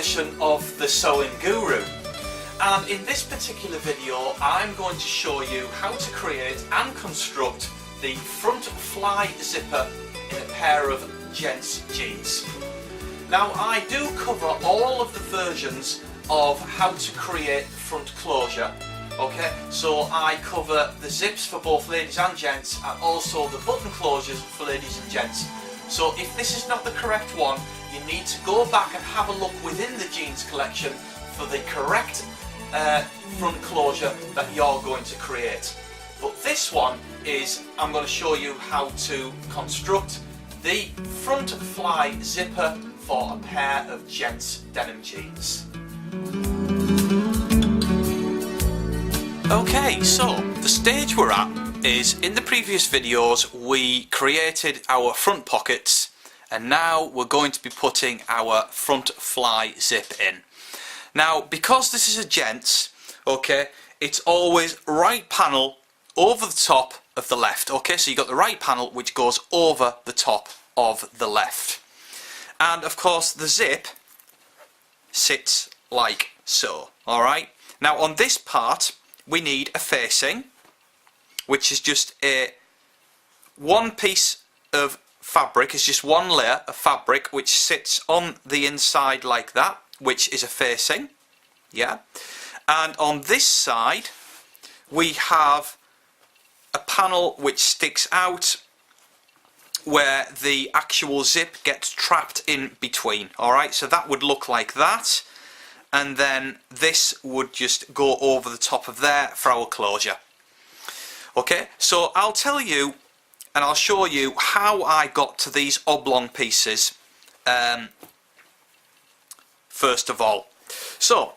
edition of the Sewing Guru, and in this particular video I'm going to show you how to create and construct the front fly zipper in a pair of gents jeans. Now I do cover all of the versions of how to create front closure. Okay, so I cover the zips for both ladies and gents, and also the button closures for ladies and gents. So if this is not the correct one, you need to go back and have a look within the jeans collection for the correct front closure that you're going to create. But this one is, I'm going to show you how to construct the front fly zipper for a pair of gents denim jeans. Okay, so the stage we're at is, in the previous videos we created our front pockets, and now we're going to be putting our front fly zip in. Now because this is a gents, okay, it's always right panel over the top of the left. Okay, so you got the right panel which goes over the top of the left, and of course the zip sits like so. Alright, now on this part we need a facing, which is just one piece of fabric, is just one layer of fabric which sits on the inside like that, which is a facing. Yeah, and on this side we have a panel which sticks out where the actual zip gets trapped in between. Alright, so that would look like that, and then this would just go over the top of there for our closure. Okay, so I'll tell you and I'll show you how I got to these oblong pieces first of all. So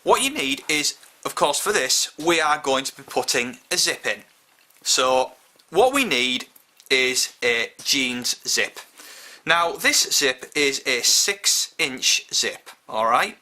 what you need is, of course, for this we are going to be putting a zip in. So what we need is a jeans zip. Now this zip is a 6-inch zip. Alright,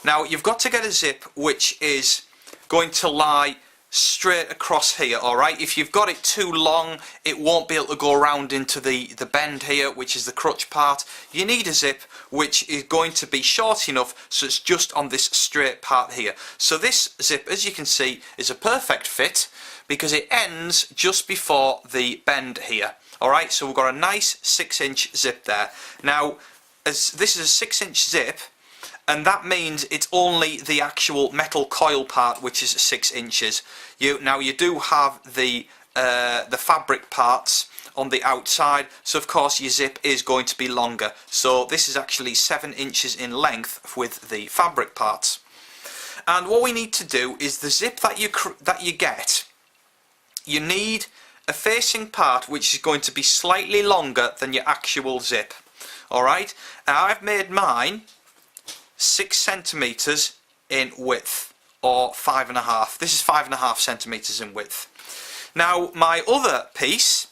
now you've got to get a zip which is going to lie straight across here. Alright, if you've got it too long it won't be able to go around into the bend here, which is the crotch part. You need a zip which is going to be short enough so it's just on this straight part here. So this zip, as you can see, is a perfect fit because it ends just before the bend here. Alright, so we've got a nice 6-inch zip there. Now as this is a 6-inch zip, and that means it's only the actual metal coil part which is 6 inches. Now you do have the fabric parts on the outside, so of course your zip is going to be longer. So this is actually 7 inches in length with the fabric parts. And what we need to do is the zip that you get, you need a facing part which is going to be slightly longer than your actual zip. Alright, now I've made mine 6 centimeters in width, or 5.5. This is 5.5 centimeters in width. Now my other piece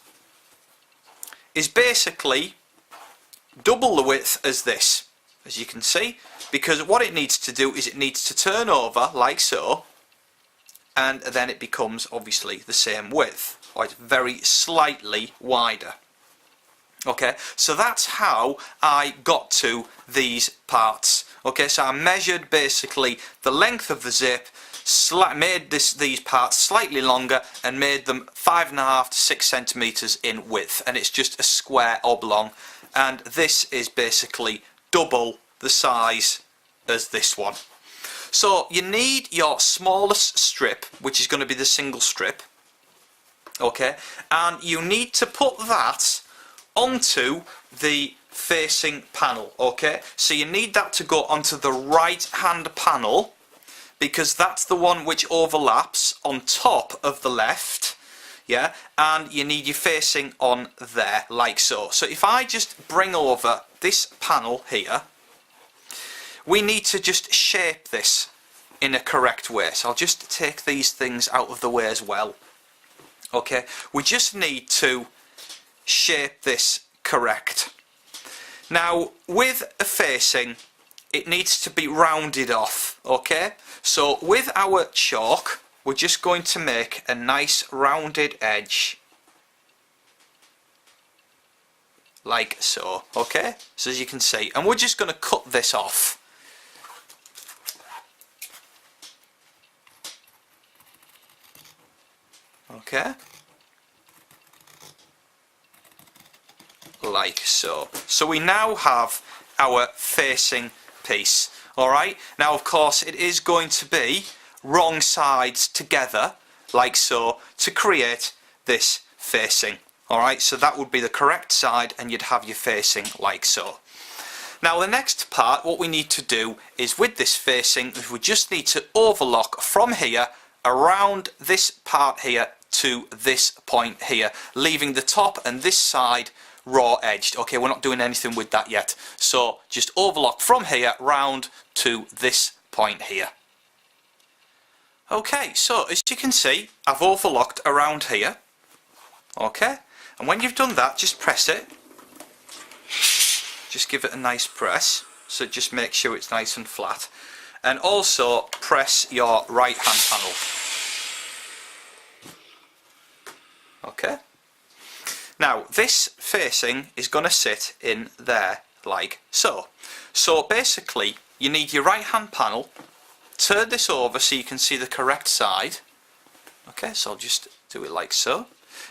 is basically double the width as this, as you can see, because what it needs to do is it needs to turn over like so, and then it becomes obviously the same width, or it's very slightly wider. Okay, so that's how I got to these parts. Okay, so I measured basically the length of the zip, made these parts slightly longer, and made them 5.5 to 6 centimeters in width, and it's just a square oblong, and this is basically double the size as this one. So you need your smallest strip, which is going to be the single strip. Okay, and you need to put that onto the facing panel. Okay, so you need that to go onto the right hand panel because that's the one which overlaps on top of the left. Yeah, and you need your facing on there like so. So if I just bring over this panel here, we need to just shape this in a correct way. So I'll just take these things out of the way as well. Okay, we just need to shape this correct. Now with a facing it needs to be rounded off. Okay, so with our chalk we're just going to make a nice rounded edge like so. Okay, so as you can see, and we're just going to cut this off. Okay, like so. So we now have our facing piece. Alright, now of course it is going to be wrong sides together, like so, to create this facing. Alright, so that would be the correct side and you'd have your facing like so. Now the next part, what we need to do is with this facing, we just need to overlock from here around this part here to this point here, leaving the top and this side raw edged. Okay, we're not doing anything with that yet, so just overlock from here round to this point here. Okay, so as you can see, I've overlocked around here. Okay, and when you've done that, just press it. Just give it a nice press, so just make sure it's nice and flat, and also press your right hand panel. Okay, now this facing is going to sit in there like so. So basically you need your right hand panel, turn this over so you can see the correct side. Okay, so I'll just do it like so.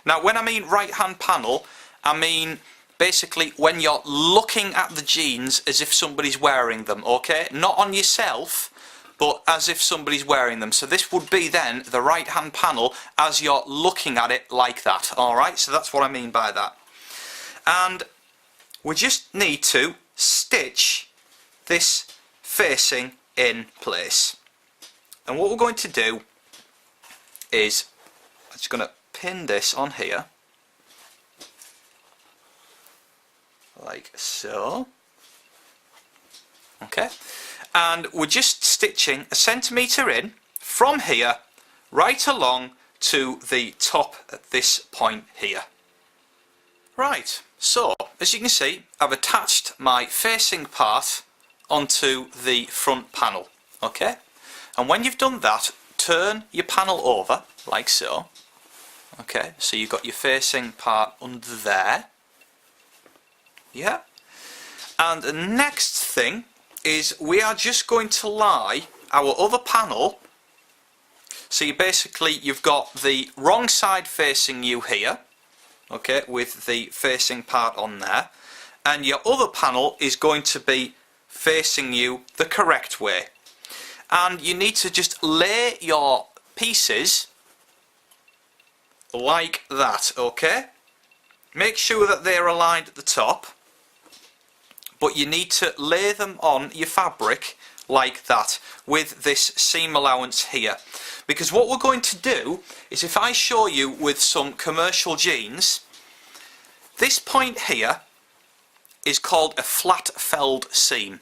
Now when I mean right hand panel, I mean basically when you're looking at the jeans as if somebody's wearing them, okay? Not on yourself, but as if somebody's wearing them. So this would be then the right hand panel as you're looking at it like that. Alright, so that's what I mean by that. And we just need to stitch this facing in place. And what we're going to do is I'm just going to pin this on here like so. Okay, and we're just stitching 1 centimetre in from here right along to the top at this point here. Right, so as you can see, I've attached my facing part onto the front panel. Okay, and when you've done that, turn your panel over like so. Okay, so you've got your facing part under there. Yeah, and the next thing is we are just going to lie our other panel. So you've got the wrong side facing you here, okay, with the facing part on there, and your other panel is going to be facing you the correct way. And you need to just lay your pieces like that, okay? Make sure that they're aligned at the top, but you need to lay them on your fabric like that with this seam allowance here, because what we're going to do is, if I show you with some commercial jeans, this point here is called a flat felled seam,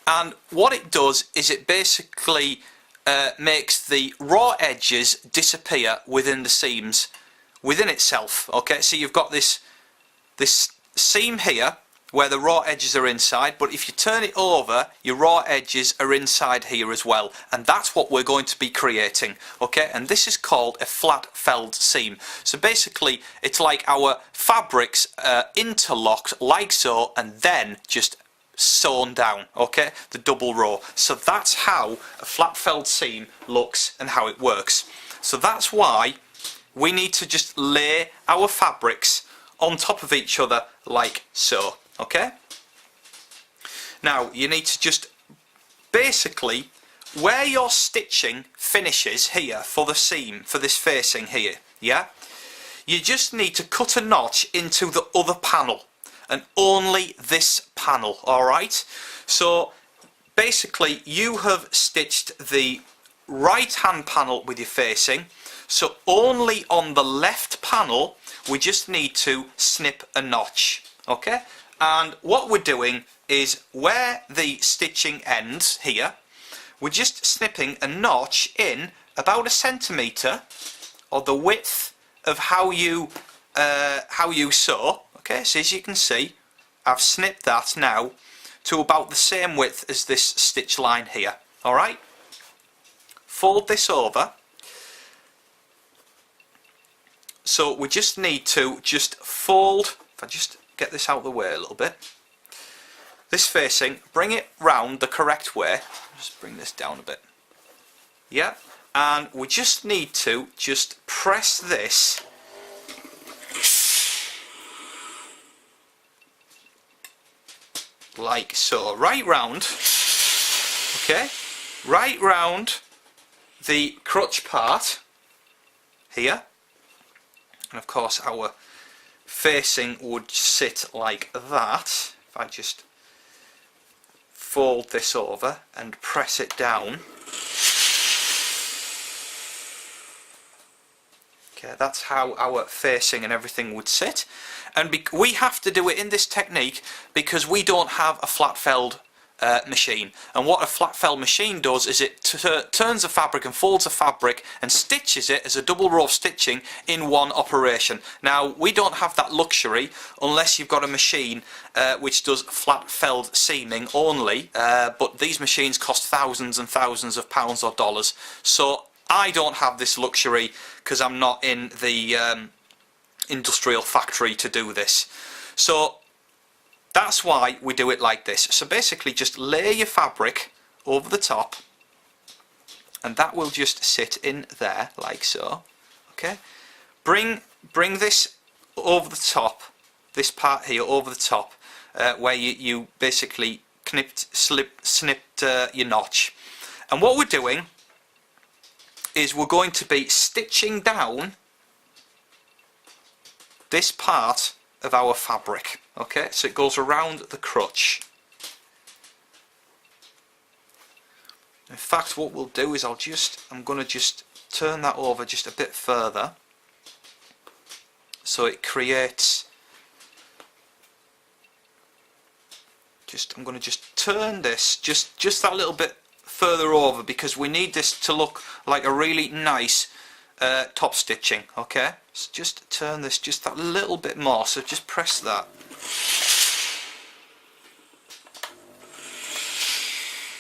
and what it does is it basically makes the raw edges disappear within the seams within itself. Okay, so you've got this seam here where the raw edges are inside, but if you turn it over, your raw edges are inside here as well, and that's what we're going to be creating. Okay, and this is called a flat felled seam. So basically it's like our fabrics interlocked like so, and then just sewn down, okay, the double row. So that's how a flat felled seam looks and how it works. So that's why we need to just lay our fabrics on top of each other like so. Okay, now you need to just basically where your stitching finishes here for the seam, for this facing here, yeah, you just need to cut a notch into the other panel, and only this panel. Alright, so basically you have stitched the right hand panel with your facing, so only on the left panel we just need to snip a notch. Okay, and what we're doing is where the stitching ends here, we're just snipping a notch in about 1 centimetre, or the width of how you sew. Okay, so as you can see, I've snipped that now to about the same width as this stitch line here. Alright, fold this over. So we just need to just fold, if I just get this out of the way a little bit. This facing, bring it round the correct way. Just bring this down a bit. Yeah, and we just need to just press this like so, right round. Okay, right round the crutch part here, and of course our facing would sit like that. If I just fold this over and press it down, okay, that's how our facing and everything would sit. And we have to do it in this technique because we don't have a flat felled machine, and what a flat fell machine does is it turns the fabric and folds the fabric and stitches it as a double row of stitching in one operation. Now we don't have that luxury unless you've got a machine which does flat felled seaming only, but these machines cost thousands and thousands of pounds or dollars, so I don't have this luxury because I'm not in the industrial factory to do this. So that's why we do it like this. So basically just lay your fabric over the top and that will just sit in there like so. Okay, bring this over the top, this part here over the top, where you basically snipped your notch. And what we're doing is we're going to be stitching down this part of our fabric. Okay, so it goes around the crutch. In fact, what we'll do is I'm going to just turn that over just a bit further so it creates, I'm going to just turn this just that little bit further over because we need this to look like a really nice top stitching. Okay, so just turn this just that little bit more, so just press that.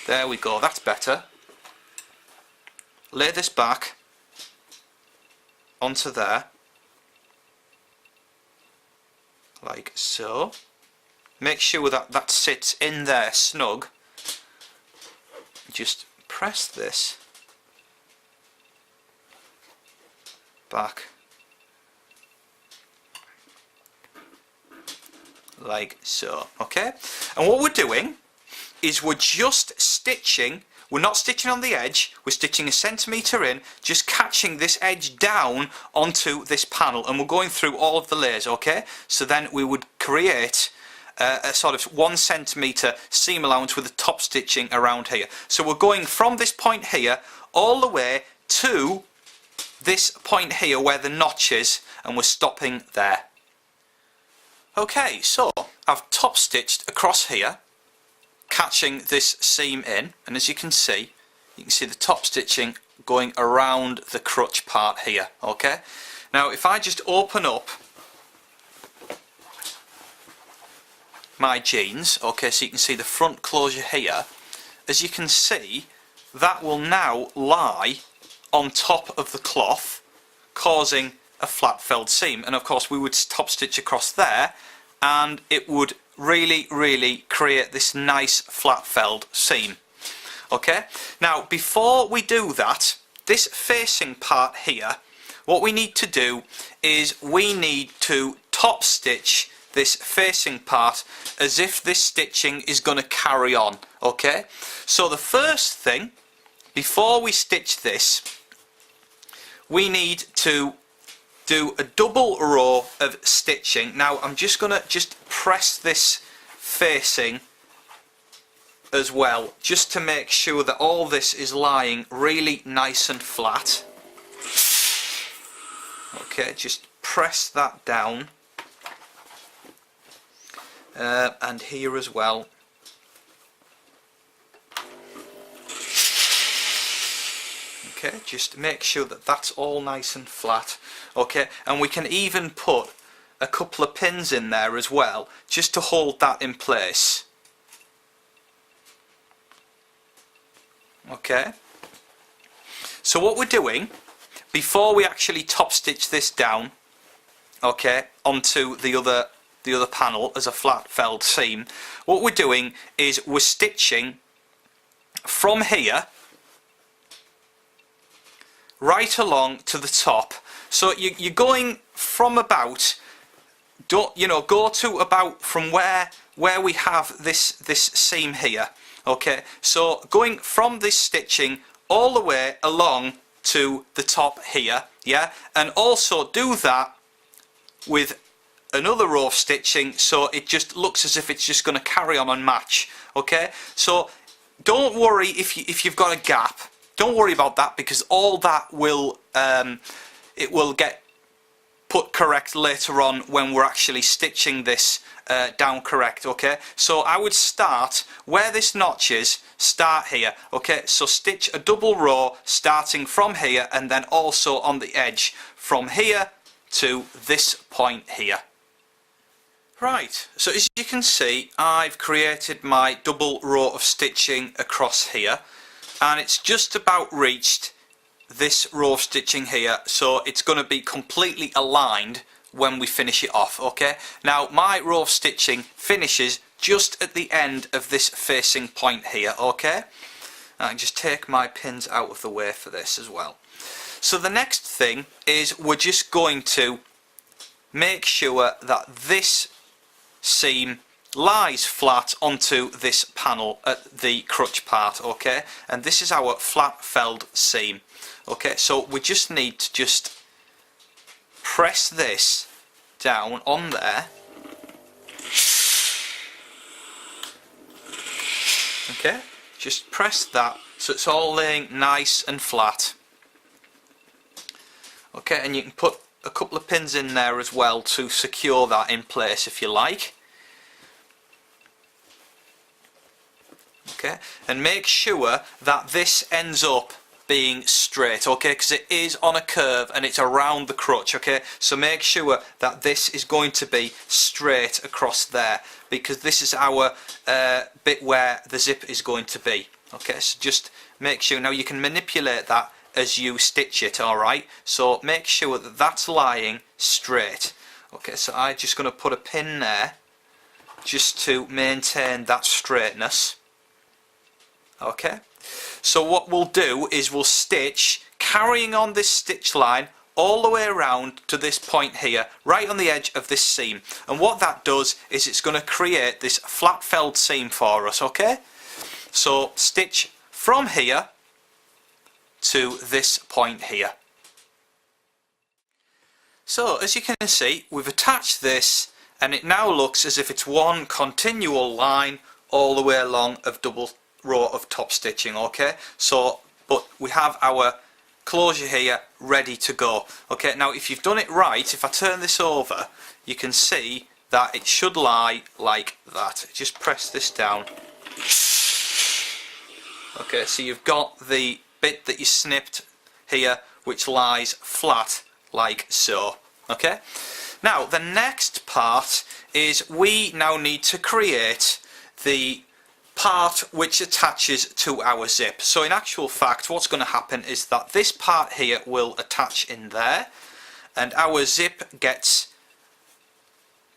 There we go, that's better. Lay this back onto there like so. Make sure that sits in there snug. Just press this back like so. Okay, and what we're doing is we're just stitching, we're not stitching on the edge, we're stitching a centimetre in, just catching this edge down onto this panel, and we're going through all of the layers. Okay, so then we would create a sort of 1 centimetre seam allowance with the top stitching around here. So we're going from this point here all the way to this point here where the notch is, and we're stopping there. Okay, so I've top stitched across here, catching this seam in, and as you can see the top stitching going around the crutch part here. Okay, now if I just open up my jeans, okay, so you can see the front closure here, as you can see that will now lie on top of the cloth, causing a flat felled seam, and of course we would top stitch across there and it would really create this nice flat felled seam. Okay, now before we do that, this facing part here, what we need to do is we need to top stitch this facing part as if this stitching is going to carry on. Okay, so the first thing before we stitch this, we need to do a double row of stitching. Now I'm just going to press this facing as well, just to make sure that all this is lying really nice and flat. Okay, just press that down, and here as well. Okay, just make sure that that's all nice and flat. Okay, and we can even put a couple of pins in there as well, just to hold that in place. Okay, so what we're doing before we actually top stitch this down, okay, onto the other the other panel as a flat felled seam, what we're doing is we're stitching from here right along to the top. So you're going from about, go to about from where we have this seam here. Okay, so going from this stitching all the way along to the top here, yeah, and also do that with another row of stitching so it just looks as if it's just going to carry on and match. Okay, so don't worry if you've got a gap, don't worry about that, because all that will it will get put correct later on when we're actually stitching this down correct. Okay, so I would start where this notch is, start here. Okay, so stitch a double row starting from here and then also on the edge from here to this point here. Right, so as you can see, I've created my double row of stitching across here, and it's just about reached this row of stitching here, so it's going to be completely aligned when we finish it off. Okay, now my row of stitching finishes just at the end of this facing point here. Okay, I can just take my pins out of the way for this as well. So the next thing is we're just going to make sure that this seam lies flat onto this panel at the crutch part. Okay, and this is our flat felled seam. Okay, so we just need to just press this down on there. Okay, just press that so it's all laying nice and flat. Okay, and you can put a couple of pins in there as well to secure that in place if you like. Okay, and make sure that this ends up being straight, okay, because it is on a curve and it's around the crutch. Okay, so make sure that this is going to be straight across there, because this is our bit where the zip is going to be. Okay, so just make sure. Now you can manipulate that as you stitch it, alright, so make sure that that's lying straight. Okay, so I'm just going to put a pin there just to maintain that straightness. Okay, so what we'll do is we'll stitch carrying on this stitch line all the way around to this point here, right on the edge of this seam, and what that does is it's going to create this flat felled seam for us. Okay, so stitch from here to this point here. So as you can see, we've attached this and it now looks as if it's one continual line all the way along of double row of top stitching. Okay, so but we have our closure here ready to go. Okay, now if you've done it right, if I turn this over, you can see that it should lie like that. Just press this down. Okay, so you've got the bit that you snipped here which lies flat like so. Okay, now the next part is we now need to create the part which attaches to our zip. So in actual fact what's going to happen is that this part here will attach in there and our zip gets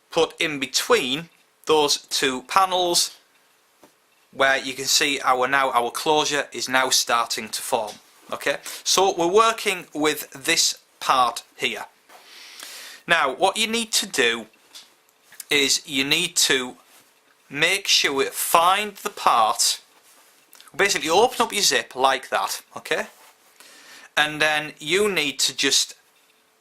put in between those two panels, where you can see our closure is now starting to form. Okay, so we're working with this part here. Now what you need to do is you need to make sure you find the part, basically open up your zip like that. Okay, and then you need to just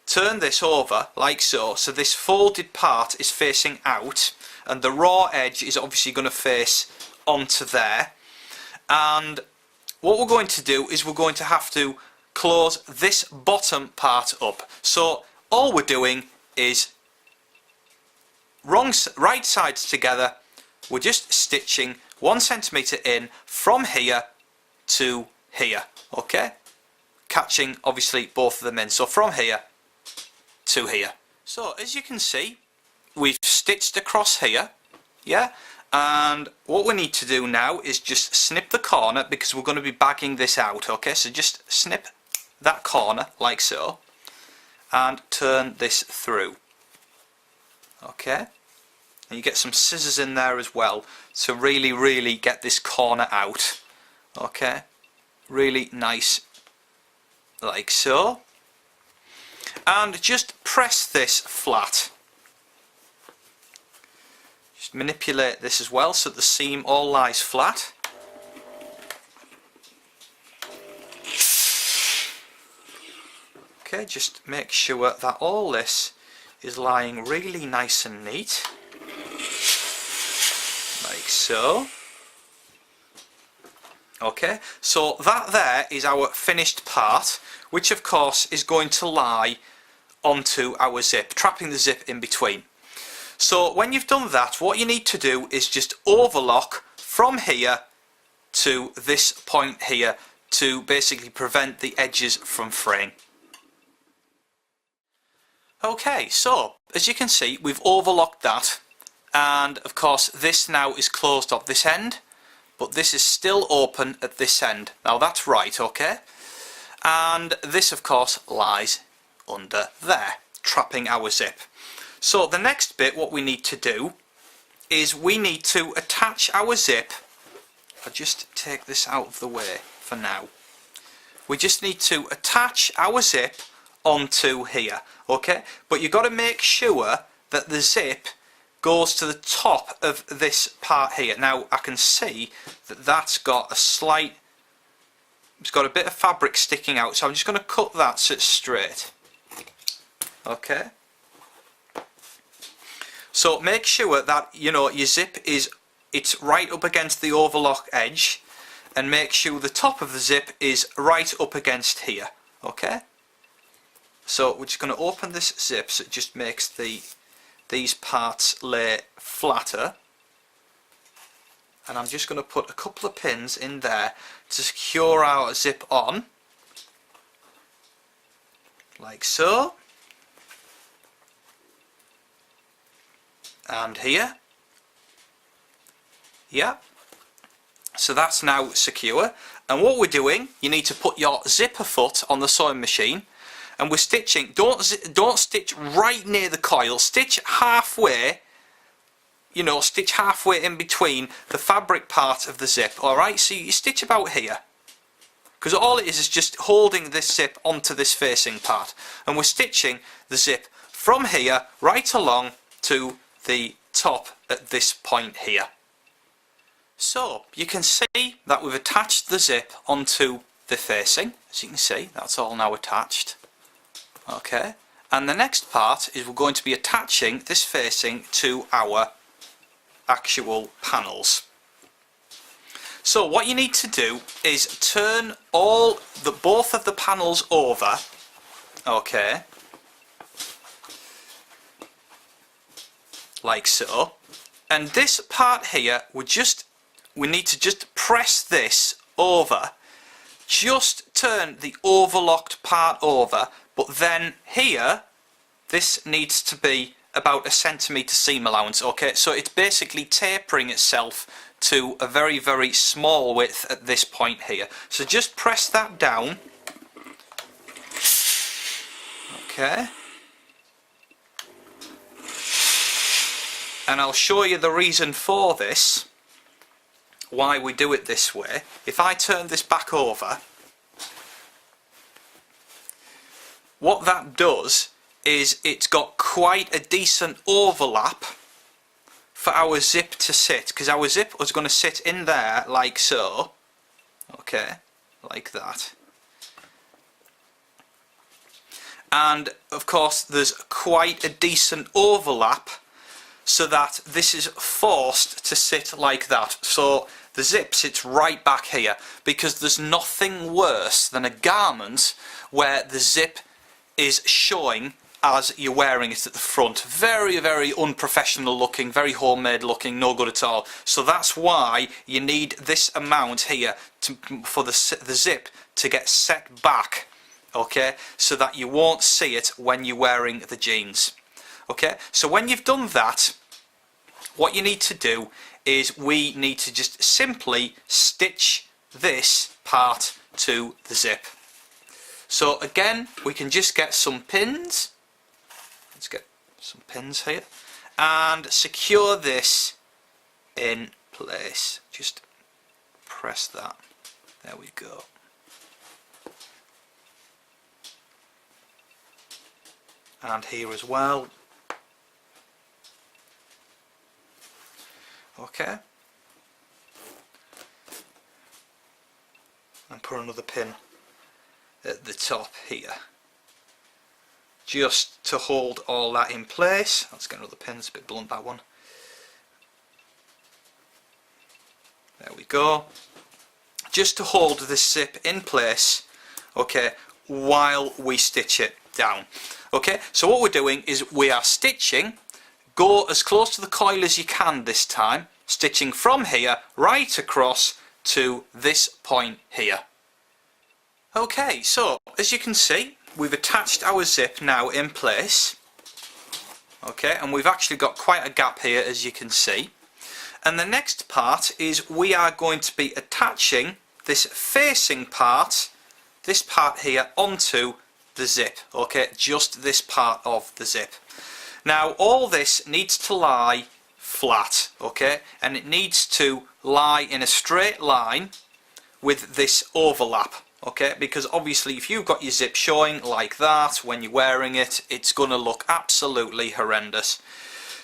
turn this over like so, so this folded part is facing out and the raw edge is obviously going to face onto there, and what we're going to do is we're going to have to close this bottom part up. So all we're doing is right sides together, we're just stitching 1 centimetre in from here to here. Okay, catching obviously both of them in, so from here to here. So as you can see, we've stitched across here, yeah, and what we need to do now is just snip the corner because we're going to be bagging this out. Okay, so just snip that corner like so and turn this through. Okay, and you get some scissors in there as well to really get this corner out. Okay, really nice, like so. And just press this flat. Just manipulate this as well so the seam all lies flat. Okay, just make sure that all this is lying really nice and neat, like so. Okay, so that there is our finished part, which of course is going to lie onto our zip, trapping the zip in between. So when you've done that, what you need to do is just overlock from here to this point here to basically prevent the edges from fraying. Okay, so as you can see, we've overlocked that, and of course this now is closed off this end, but this is still open at this end. Now that's right, okay? And this of course lies under there, trapping our zip. So the next bit, what we need to do is we need to attach our zip. I'll just take this out of the way for now. We just need to attach our zip onto here, okay? But you've got to make sure that the zip goes to the top of this part here. Now I can see that that's got a slight, it's got a bit of fabric sticking out, so I'm just going to cut that so it's straight. Okay, so make sure that your zip is, it's right up against the overlock edge, and make sure the top of the zip is right up against here. Okay, so we're just going to open this zip so it just makes these parts lay flatter, and I'm just going to put a couple of pins in there to secure our zip on, like so, and here, yeah, so that's now secure. And what we're doing, you need to put your zipper foot on the sewing machine, and we're stitching, don't stitch right near the coil, stitch halfway, stitch halfway in between the fabric part of the zip. Alright, so you stitch about here, because all it is just holding this zip onto this facing part, and we're stitching the zip from here right along to the top at this point here. So you can see that we've attached the zip onto the facing. As you can see, that's all now attached. Okay, and the next part is we're going to be attaching this facing to our actual panels. So what you need to do is turn both of the panels over. Okay, like so, and this part here we need to just press this over, just turn the overlocked part over, but then here this needs to be about 1 centimetre seam allowance. Okay, so it's basically tapering itself to a very small width at this point here, so just press that down. Okay, and I'll show you the reason for this, why we do it this way. If I turn this back over, what that does is it's got quite a decent overlap for our zip to sit, because our zip was going to sit in there like so. Okay, like that. And of course there's quite a decent overlap, so that this is forced to sit like that. So the zip sits right back here, because there's nothing worse than a garment where the zip is showing as you're wearing it at the front. Very unprofessional looking, very homemade looking, no good at all. So that's why you need this amount here for the zip to get set back, okay, so that you won't see it when you're wearing the jeans. Okay, so when you've done that, what you need to do is we need to just simply stitch this part to the zip. So again, we can just get some pins. Let's get some pins here, and secure this in place. Just press that. There we go. And here as well. Okay. And put another pin at the top here, just to hold all that in place. Let's get another pin, it's a bit blunt, that one. There we go. Just to hold this zip in place, okay, while we stitch it down. Okay, so what we're doing is we are stitching, go as close to the coil as you can this time, stitching from here right across to this point here. Okay, so as you can see, we've attached our zip now in place. Okay, and we've actually got quite a gap here, as you can see. And the next part is we are going to be attaching this facing part, this part here, onto the zip. Okay, just this part of the zip. Now all this needs to lie flat, okay, and it needs to lie in a straight line with this overlap, okay, because obviously if you've got your zip showing like that when you're wearing it, it's going to look absolutely horrendous.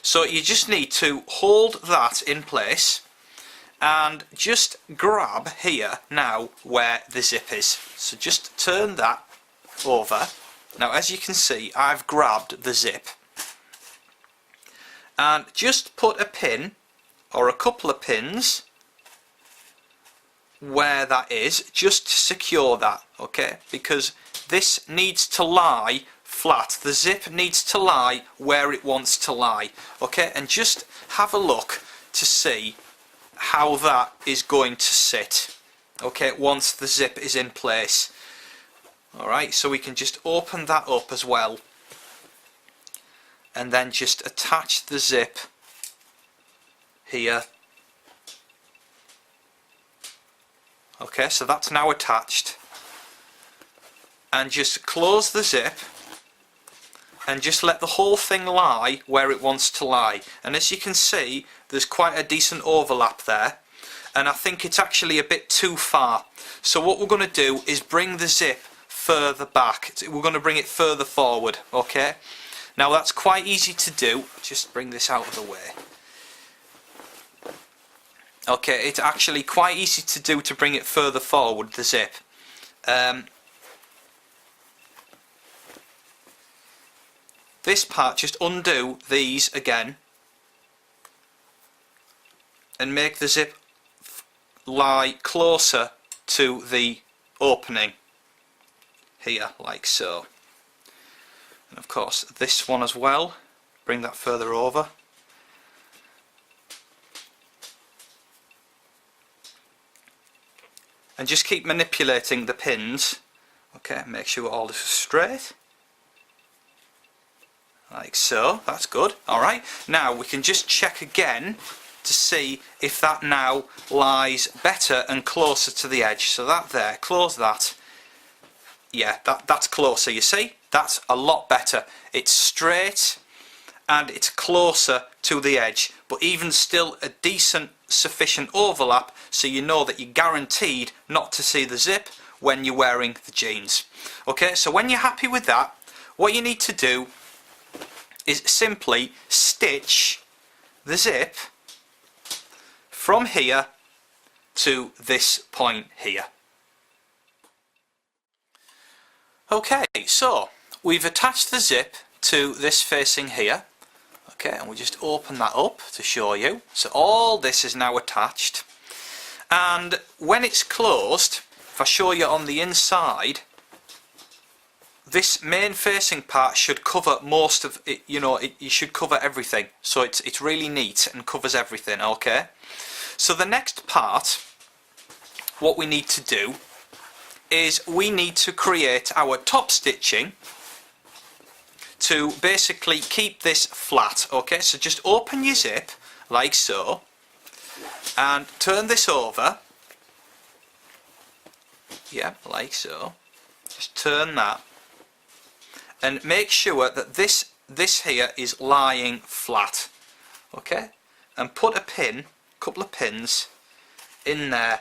So you just need to hold that in place and just grab here now where the zip is. So just turn that over. Now as you can see, I've grabbed the zip. And just put a pin or a couple of pins where that is, just to secure that, okay, because this needs to lie flat. The zip needs to lie where it wants to lie, okay, and just have a look to see how that is going to sit, okay, once the zip is in place. Alright, so we can just open that up as well and then just attach the zip here. Okay, so that's now attached, and just close the zip and just let the whole thing lie where it wants to lie. And as you can see, there's quite a decent overlap there, and I think it's actually a bit too far. So what we're going to do is bring the zip further back. We're going to bring it further forward, okay? Now that's quite easy to do. Just bring this out of the way. Okay, it's actually quite easy to do to bring it further forward, the zip. This part, just undo these again and make the zip lie closer to the opening here, like so. And of course this one as well, bring that further over. And just keep manipulating the pins, okay, make sure all this is straight, like so. That's good. Alright, now we can just check again to see if that now lies better and closer to the edge. So that there, close that. Yeah, that's closer, you see? That's a lot better. It's straight and it's closer to the edge, but even still a decent sufficient overlap, so you know that you're guaranteed not to see the zip when you're wearing the jeans. Okay, so when you're happy with that, what you need to do is simply stitch the zip from here to this point here. Okay, so we've attached the zip to this facing here. Okay, and we just open that up to show you. So all this is now attached, and when it's closed, if I show you on the inside, this main facing part should cover most of it, you know, it should cover everything. So it's really neat and covers everything, okay? So the next part, what we need to do is we need to create our top stitching to basically keep this flat, okay? So just open your zip like so and turn this over, yeah, like so. Just turn that and make sure that this here is lying flat, okay, and put a couple of pins in there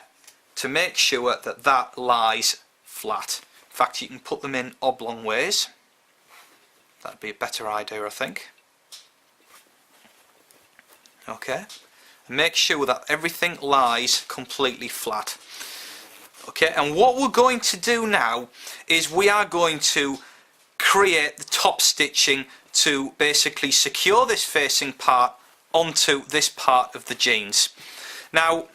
to make sure that that lies flat. In fact, you can put them in oblong ways. That'd be a better idea, I think. Okay, and make sure that everything lies completely flat. Okay, and what we're going to do now is we are going to create the top stitching to basically secure this facing part onto this part of the jeans. Now,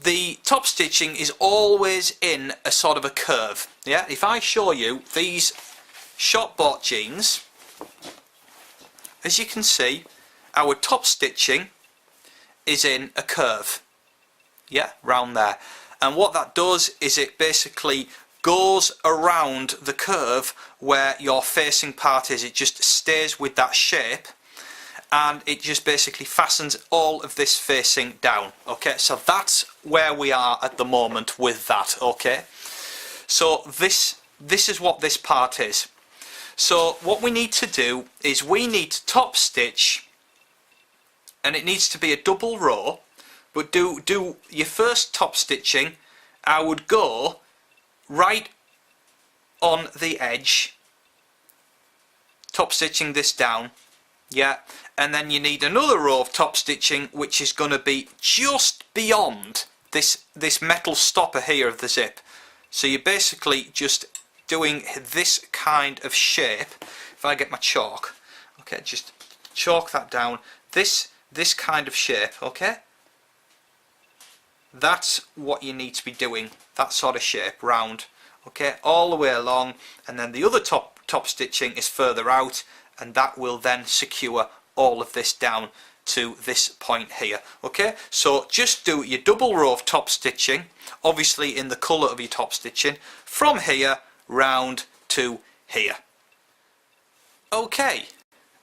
the top stitching is always in a sort of a curve. Yeah, if I show you these short bought jeans, as you can see, our top stitching is in a curve. Yeah, round there. And what that does is it basically goes around the curve where your facing part is. It just stays with that shape, and it just basically fastens all of this facing down. Okay, so that's where we are at the moment with that. Okay, so this is what this part is. So what we need to do is we need to top stitch, and it needs to be a double row, but do your first top stitching. I would go right on the edge, top stitching this down, yeah, and then you need another row of top stitching which is going to be just beyond this metal stopper here of the zip. So you're basically just doing this kind of shape. If I get my chalk, okay, just chalk that down, this kind of shape, okay, that's what you need to be doing, that sort of shape, round, okay, all the way along, and then the other top stitching is further out, and that will then secure all of this down to this point here. Okay, so just do your double row of top stitching, obviously in the colour of your top stitching, from here round to here. Okay,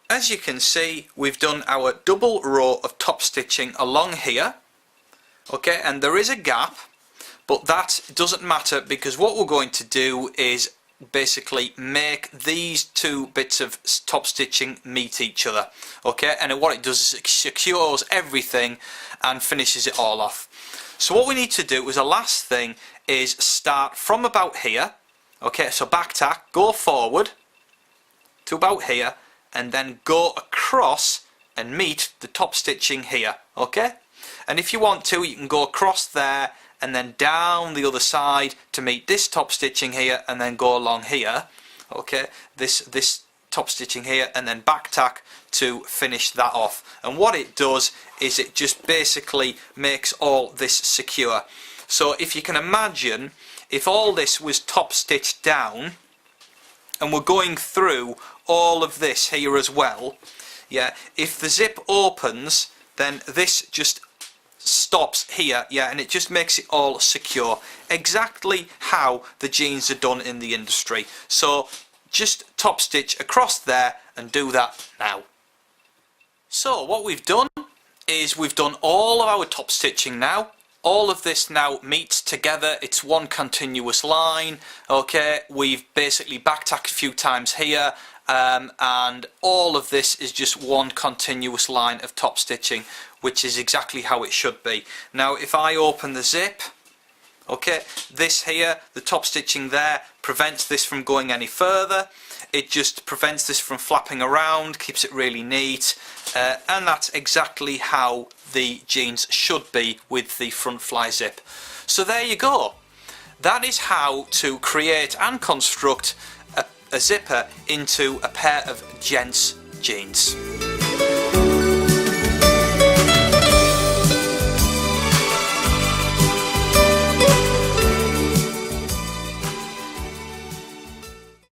as you can see, we've done our double row of top stitching along here. Okay, and there is a gap, but that doesn't matter, because what we're going to do is basically make these two bits of top stitching meet each other. Okay, and what it does is it secures everything and finishes it all off. So what we need to do as a last thing is start from about here. Okay, so back tack, go forward to about here, and then go across and meet the top stitching here. Okay, and if you want to, you can go across there and then down the other side to meet this top stitching here, and then go along here. Okay, this top stitching here, and then back tack to finish that off. And what it does is it just basically makes all this secure. So if you can imagine, if all this was top stitched down and we're going through all of this here as well, yeah, if the zip opens, then this just stops here, yeah, and it just makes it all secure, exactly how the jeans are done in the industry. So just top stitch across there and do that now. So what we've done is we've done all of our top stitching now. All of this now meets together, it's one continuous line. Okay, we've basically back tacked a few times here, and all of this is just one continuous line of top stitching, which is exactly how it should be. Now if I open the zip, okay, this here, the top stitching there prevents this from going any further. It just prevents this from flapping around, keeps it really neat, and that's exactly how the jeans should be with the front fly zip. So there you go. That is how to create and construct a zipper into a pair of gents jeans.